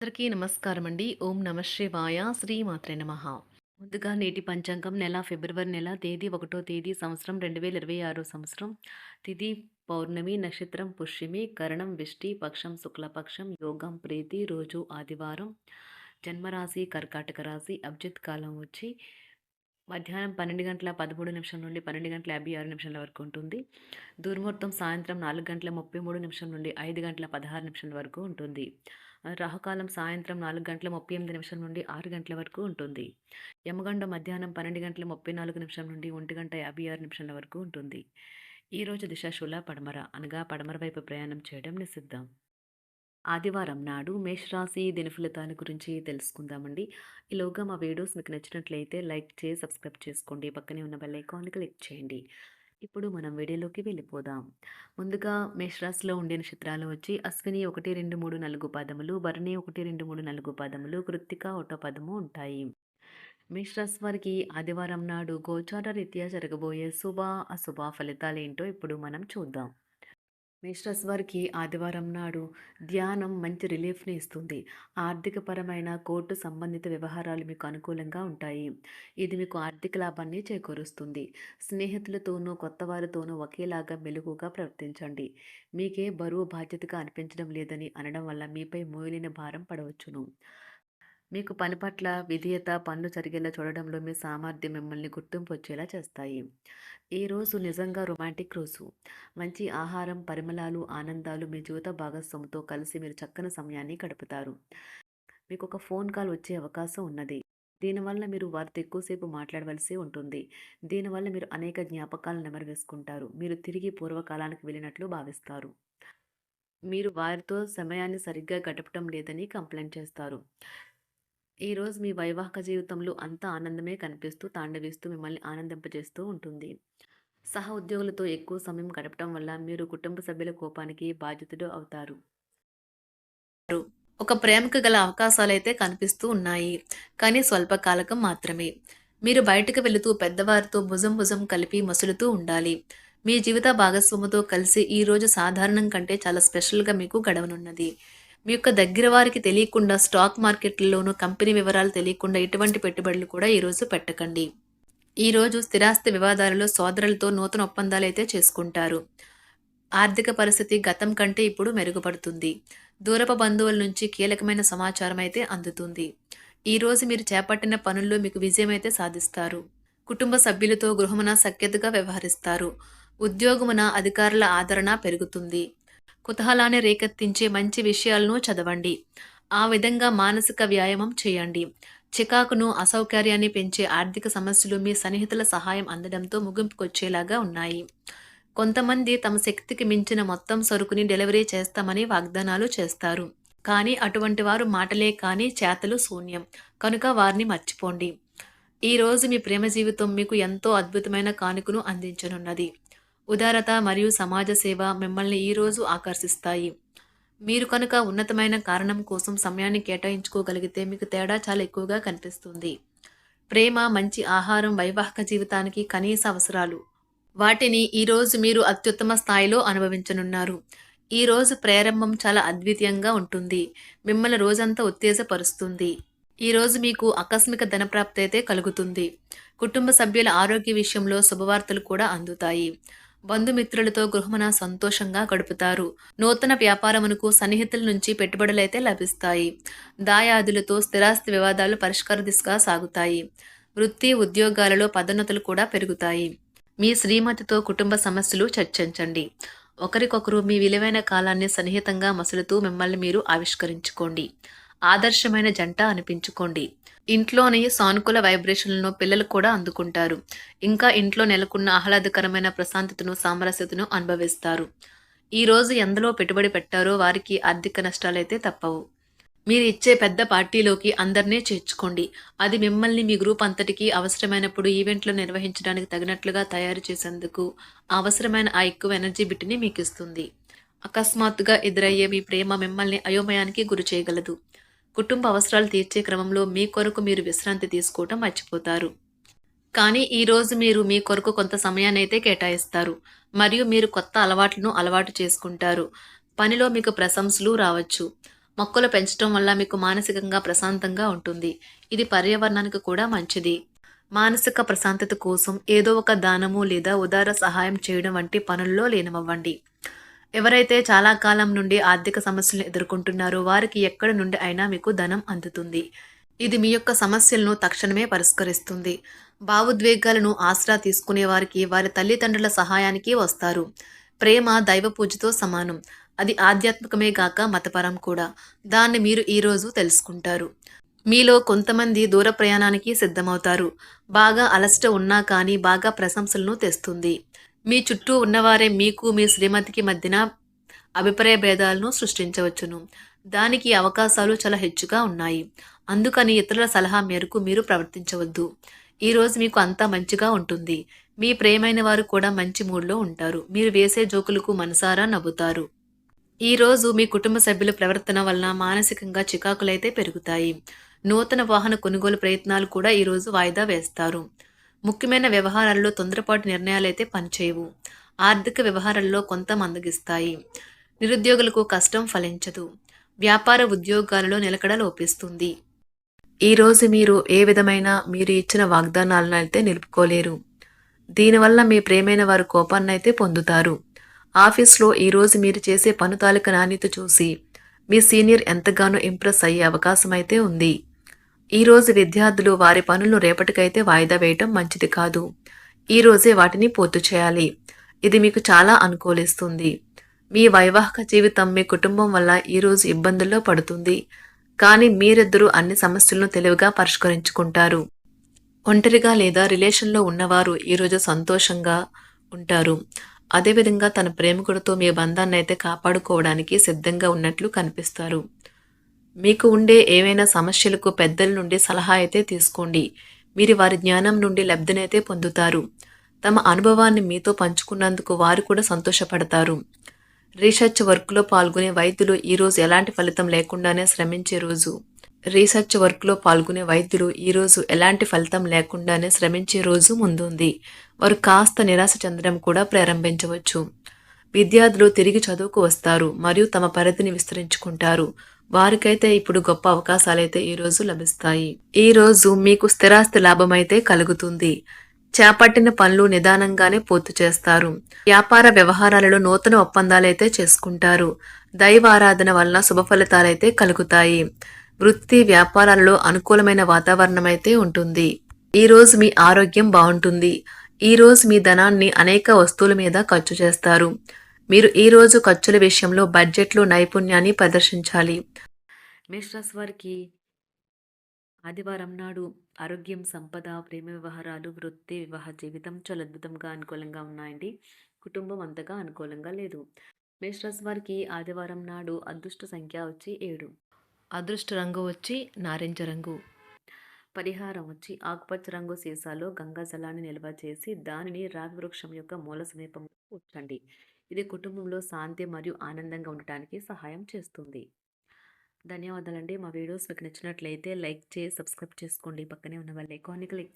అందరికీ నమస్కారం అండి. ఓం నమ శివాయ. శ్రీమాత్రే నమః. ముందుగా నేటి పంచాంగం ఫిబ్రవరి నెల తేదీ 1వ తేదీ సంవత్సరం 2026 సంవత్సరం. తిథి పౌర్ణమి, నక్షత్రం పుష్యమి, కరణం విష్టి, పక్షం శుక్లపక్షం, యోగం ప్రీతి, రోజు ఆదివారం, జన్మరాశి కర్కాటక రాశి, అభిజిత్ కాలం వచ్చి మధ్యాహ్నం 12:13 నుండి 12:56 వరకు ఉంటుంది. దుర్ముహూర్తం సాయంత్రం 4:33 నుండి 5:16 వరకు ఉంటుంది. రాహుకాలం సాయంత్రం 4:38 నుండి 6 గంటల వరకు ఉంటుంది. యమగండం మధ్యాహ్నం 12:34 నుండి 1:56 వరకు ఉంటుంది. ఈరోజు దిశాశూల పడమర అనగా పడమర వైపు ప్రయాణం చేయడం నిషిద్ధం. ఆదివారం నాడు మేషరాశి దినఫలితాల గురించి తెలుసుకుందామండి. ఈలోగా మా వీడియోస్ మీకు నచ్చినట్లయితే లైక్ చేసి సబ్స్క్రైబ్ చేసుకోండి. పక్కనే ఉన్న బెల్ ఐకాన్ని క్లిక్ చేయండి. ఇప్పుడు మనం వీడియోలోకి వెళ్ళిపోదాం. ముందుగా మేషరాశిలో ఉండే నక్షత్రాలు వచ్చి అశ్విని 1, 2, 3, 4 పాదములు, భరణి 1, 2, 3, 4 పాదములు, కృత్తిక 1 పదము ఉంటాయి. మేషరాశి వారికి ఆదివారం నాడు గోచార రీత్యా జరగబోయే శుభ అశుభ ఫలితాలేంటో ఇప్పుడు మనం చూద్దాం. మేషరాశి వారికి ఆదివారం నాడు ధ్యానం మంచి రిలీఫ్ని ఇస్తుంది. ఆర్థికపరమైన కోర్టు సంబంధిత వ్యవహారాలు మీకు అనుకూలంగా ఉంటాయి. ఇది మీకు ఆర్థిక లాభాన్ని చేకూరుస్తుంది. స్నేహితులతోనూ కొత్త వారితోనూ ఒకేలాగా మెలుగుగా ప్రవర్తించండి. మీకే బరువు బాధ్యతగా అనిపించడం లేదని అనడం వల్ల మీపై మోయలేని భారం పడవచ్చును. మీకు పని పట్ల విధేయత, పనులు జరిగేలా చూడడంలో మీ సామర్థ్యం మిమ్మల్ని గుర్తింపు వచ్చేలా చేస్తాయి. ఈ రోజు నిజంగా రొమాంటిక్ రోజు. మంచి ఆహారం, పరిమళాలు, ఆనందాలు మీ జీవిత భాగస్వామితో కలిసి మీరు చక్కని సమయాన్ని గడుపుతారు. మీకు ఒక ఫోన్ కాల్ వచ్చే అవకాశం ఉన్నది. దీనివల్ల మీరు వారితో ఎక్కువసేపు మాట్లాడవలసి ఉంటుంది. దీనివల్ల మీరు అనేక జ్ఞాపకాలను నెమరు వేసుకుంటారు. మీరు తిరిగి పూర్వకాలానికి వెళ్ళినట్లు భావిస్తారు. మీరు వారితో సమయాన్ని సరిగ్గా గడపటం లేదని కంప్లైంట్ చేస్తారు. ఈరోజు మీ వైవాహిక జీవితంలో అంతా ఆనందమే కనిపిస్తూ తాండవిస్తూ మిమ్మల్ని ఆనందింపజేస్తూ ఉంటుంది. సహ ఉద్యోగులతో ఎక్కువ సమయం గడపటం వల్ల మీరు కుటుంబ సభ్యుల కోపానికి బాధితుడు అవుతారు. ఒక ప్రేమకు గల అవకాశాలైతే కనిపిస్తూ ఉన్నాయి, కానీ స్వల్పకాలకం మాత్రమే. మీరు బయటకు వెళుతూ పెద్దవారితో భుజం భుజం కలిపి మసులుతూ ఉండాలి. మీ జీవిత భాగస్వామితో కలిసి ఈ రోజు సాధారణం కంటే చాలా స్పెషల్గా మీకు గడవనున్నది. మీ యొక్క దగ్గర వారికి తెలియకుండా స్టాక్ మార్కెట్లలోనూ కంపెనీ వివరాలు తెలియకుండా ఎటువంటి పెట్టుబడులు కూడా ఈరోజు పెట్టకండి. ఈరోజు స్థిరాస్తి వివాదాలలో సోదరులతో నూతన ఒప్పందాలు అయితే చేసుకుంటారు. ఆర్థిక పరిస్థితి గతం కంటే ఇప్పుడు మెరుగుపడుతుంది. దూరపు బంధువుల నుంచి కీలకమైన సమాచారం అయితే అందుతుంది. ఈరోజు మీరు చేపట్టిన పనుల్లో మీకు విజయం అయితే సాధిస్తారు. కుటుంబ సభ్యులతో గృహమున సఖ్యతగా వ్యవహరిస్తారు. ఉద్యోగమున అధికారుల ఆదరణ పెరుగుతుంది. కుతూహలాన్ని రేకెత్తించే మంచి విషయాలను చదవండి. ఆ విధంగా మానసిక వ్యాయామం చేయండి. చికాకును, అసౌకర్యాన్ని పెంచే ఆర్థిక సమస్యలు మీ సన్నిహితుల సహాయం అందడంతో ముగింపుకొచ్చేలాగా ఉన్నాయి. కొంతమంది తమ శక్తికి మించిన మొత్తం సరుకుని డెలివరీ చేస్తామని వాగ్దానాలు చేస్తారు. కానీ అటువంటి వారు మాటలే కానీ చేతలు శూన్యం. కనుక వారిని మర్చిపోండి. ఈరోజు మీ ప్రేమ జీవితం మీకు ఎంతో అద్భుతమైన కానుకను అందించనున్నది. ఉదారత మరియు సమాజ సేవ మిమ్మల్ని ఈరోజు ఆకర్షిస్తాయి. మీరు కనుక ఉన్నతమైన కారణం కోసం సమయాన్ని కేటాయించుకోగలిగితే మీకు తేడా చాలా ఎక్కువగా కనిపిస్తుంది. ప్రేమ, మంచి ఆహారం వైవాహిక జీవితానికి కనీస అవసరాలు. వాటిని ఈరోజు మీరు అత్యుత్తమ స్థాయిలో అనుభవించనున్నారు. ఈరోజు ప్రారంభం చాలా అద్వితీయంగా ఉంటుంది. మిమ్మల్ని రోజంతా ఉత్తేజపరుస్తుంది. ఈరోజు మీకు ఆకస్మిక ధనప్రాప్తి అయితే కలుగుతుంది. కుటుంబ సభ్యుల ఆరోగ్య విషయంలో శుభవార్తలు కూడా అందుతాయి. బంధుమిత్రులతో గృహమున సంతోషంగా గడుపుతారు. నూతన వ్యాపారమునకు సన్నిహితుల నుంచి పెట్టుబడులైతే లభిస్తాయి. దాయాదులతో స్థిరాస్తి వివాదాలు పరిష్కార దిశగా సాగుతాయి. వృత్తి ఉద్యోగాలలో పదోన్నతులు కూడా పెరుగుతాయి. మీ శ్రీమతితో కుటుంబ సమస్యలు చర్చించండి. ఒకరికొకరు మీ విలువైన కాలాన్ని సన్నిహితంగా మసులుతూ మిమ్మల్ని మీరు ఆవిష్కరించుకోండి. ఆదర్శమైన జంట అనిపించుకోండి. ఇంట్లోని సానుకూల వైబ్రేషన్లను పిల్లలు కూడా అందుకుంటారు. ఇంకా ఇంట్లో నెలకొన్న ఆహ్లాదకరమైన ప్రశాంతతను, సామరస్యతను అనుభవిస్తారు. ఈరోజు ఎందులో పెట్టుబడి పెట్టారో వారికి ఆర్థిక నష్టాలైతే తప్పవు. మీరు ఇచ్చే పెద్ద పార్టీలోకి అందరినీ చేర్చుకోండి. అది మిమ్మల్ని మీ గ్రూప్ అంతటికీ అవసరమైనప్పుడు ఈవెంట్లు నిర్వహించడానికి తగినట్లుగా తయారు చేసేందుకు అవసరమైన ఆ ఎక్కువ ఎనర్జీ బిట్ని మీకు ఇస్తుంది. అకస్మాత్తుగా ఎదురయ్యే మీ ప్రేమ మిమ్మల్ని అయోమయానికి గురి చేయగలదు. కుటుంబ అవసరాలు తీర్చే క్రమంలో మీ కొరకు మీరు విశ్రాంతి తీసుకోవటం మర్చిపోతారు. కానీ ఈరోజు మీరు మీ కొరకు కొంత సమయాన్ని అయితే కేటాయిస్తారు మరియు మీరు కొత్త అలవాట్లను అలవాటు చేసుకుంటారు. పనిలో మీకు ప్రశంసలు రావచ్చు. మొక్కలు పెంచడం వల్ల మీకు మానసికంగా ప్రశాంతంగా ఉంటుంది. ఇది పర్యావరణానికి కూడా మంచిది. మానసిక ప్రశాంతత కోసం ఏదో ఒక దానము లేదా ఉదార సహాయం చేయడం వంటి పనుల్లో లీనమవ్వండి. ఎవరైతే చాలా కాలం నుండి ఆర్థిక సమస్యలను ఎదుర్కొంటున్నారో వారికి ఎక్కడి నుండి అయినా మీకు ధనం అందుతుంది. ఇది మీ యొక్క సమస్యలను తక్షణమే పరిష్కరిస్తుంది. భావోద్వేగాలను ఆసరా తీసుకునే వారికి వారి తల్లిదండ్రుల సహాయానికి వస్తారు. ప్రేమ దైవ పూజతో సమానం. అది ఆధ్యాత్మికమే గాక మతపరం కూడా. దాన్ని మీరు ఈరోజు తెలుసుకుంటారు. మీలో కొంతమంది దూర ప్రయాణానికి సిద్ధమవుతారు. బాగా అలసట ఉన్నా కానీ బాగా ప్రశంసలను తెస్తుంది. మీ చుట్టూ ఉన్నవారే మీకు మీ శ్రీమతికి మధ్యన అభిప్రాయ భేదాలను సృష్టించవచ్చును. దానికి అవకాశాలు చాలా హెచ్చుగా ఉన్నాయి. అందుకని ఇతరుల సలహా మేరకు మీరు ప్రవర్తించవద్దు. ఈరోజు మీకు అంతా మంచిగా ఉంటుంది. మీ ప్రియమైన వారు కూడా మంచి మూడ్లో ఉంటారు. మీరు వేసే జోకులకు మనసారా నవ్వుతారు. ఈరోజు మీ కుటుంబ సభ్యుల ప్రవర్తన వలన మానసికంగా చికాకులైతే పెరుగుతాయి. నూతన వాహన కొనుగోలు ప్రయత్నాలు కూడా ఈరోజు వాయిదా వేస్తారు. ముఖ్యమైన వ్యవహారాల్లో తొందరపాటు నిర్ణయాలైతే పనిచేయవు. ఆర్థిక వ్యవహారాల్లో కొంత మందగిస్తాయి. నిరుద్యోగులకు కష్టం ఫలించదు. వ్యాపార ఉద్యోగాలలో నిలకడ లోపిస్తుంది. ఈరోజు మీరు ఏ విధమైన మీరు ఇచ్చిన వాగ్దానాలను అయితే నిలుపుకోలేరు. దీనివల్ల మీ ప్రేమైన వారు కోపాన్నైతే పొందుతారు. ఆఫీస్లో ఈరోజు మీరు చేసే పను తాలూకా నాణ్యత చూసి మీ సీనియర్ ఎంతగానో ఇంప్రెస్ అయ్యే అవకాశం అయితే ఉంది. ఈరోజు విద్యార్థులు వారి పనులను రేపటికైతే వాయిదా వేయటం మంచిది కాదు. ఈరోజే వాటిని పూర్తి చేయాలి. ఇది మీకు చాలా అనుకూలిస్తుంది. మీ వైవాహిక జీవితం మీ కుటుంబం వల్ల ఈరోజు ఇబ్బందుల్లో పడుతుంది. కానీ మీరిద్దరూ అన్ని సమస్యలను తెలివిగా పరిష్కరించుకుంటారు. ఒంటరిగా లేదా రిలేషన్లో ఉన్నవారు ఈరోజు సంతోషంగా ఉంటారు. అదేవిధంగా తన ప్రేమికుడితో మీ బంధాన్ని అయితే కాపాడుకోవడానికి సిద్ధంగా ఉన్నట్లు కనిపిస్తారు. మీకు ఉండే ఏవైనా సమస్యలకు పెద్దల నుండి సలహా అయితే తీసుకోండి. మీరు వారి జ్ఞానం నుండి లబ్ధినైతే పొందుతారు. తమ అనుభవాన్ని మీతో పంచుకున్నందుకు వారు కూడా సంతోషపడతారు. రీసెర్చ్ వర్క్లో పాల్గొనే వైద్యులు ఈరోజు ఎలాంటి ఫలితం లేకుండానే శ్రమించే రోజు. ఈరోజు ఎలాంటి ఫలితం లేకుండానే శ్రమించే రోజు ముందుంది. వారు కాస్త నిరాశ చెందడం కూడా ప్రారంభించవచ్చు. విద్యార్థులు తిరిగి చదువుకు వస్తారు మరియు తమ పరిధిని విస్తరించుకుంటారు. వారికైతే ఇప్పుడు గొప్ప అవకాశాలైతే ఈరోజు లభిస్తాయి. ఈరోజు మీకు స్థిరాస్తి లాభం అయితే కలుగుతుంది. చేపట్టిన పనులు నిదానంగానే పూర్తి చేస్తారు. వ్యాపార వ్యవహారాలలో నూతన ఒప్పందాలైతే చేసుకుంటారు. దైవ ఆరాధన వలన శుభ ఫలితాలైతే కలుగుతాయి. వృత్తి వ్యాపారాలలో అనుకూలమైన వాతావరణం అయితే ఉంటుంది. ఈరోజు మీ ఆరోగ్యం బాగుంటుంది. ఈరోజు మీ ధనాన్ని అనేక వస్తువుల మీద ఖర్చు చేస్తారు. మీరు ఈరోజు ఖర్చుల విషయంలో బడ్జెట్లో నైపుణ్యాన్ని ప్రదర్శించాలి. మేషరాశి వారికి ఆదివారం నాడు ఆరోగ్యం, సంపద, ప్రేమ వ్యవహారాలు, వృత్తి, వివాహ జీవితం చాలా అద్భుతంగా అనుకూలంగా ఉన్నాయండి. కుటుంబం అంతగా అనుకూలంగా లేదు. మేషరాశి వారికి ఆదివారం నాడు అదృష్ట సంఖ్య వచ్చి 7. అదృష్ట రంగు వచ్చి నారింజ రంగు. పరిహారం వచ్చి ఆకుపచ్చ రంగు సీసాలో గంగా జలాన్ని నిల్వ చేసి దానిని రావి వృక్షం యొక్క మూల సమీపంలో ఉంచండి. ఇది కుటుంబంలో శాంతి మరియు ఆనందంగా ఉండటానికి సహాయం చేస్తుంది. ధన్యవాదాలండి. మా వీడియోస్ మీకు నచ్చినట్లయితే లైక్ చేసి సబ్స్క్రైబ్ చేసుకోండి. పక్కనే ఉన్న బెల్ ఐకాన్ని క్లిక్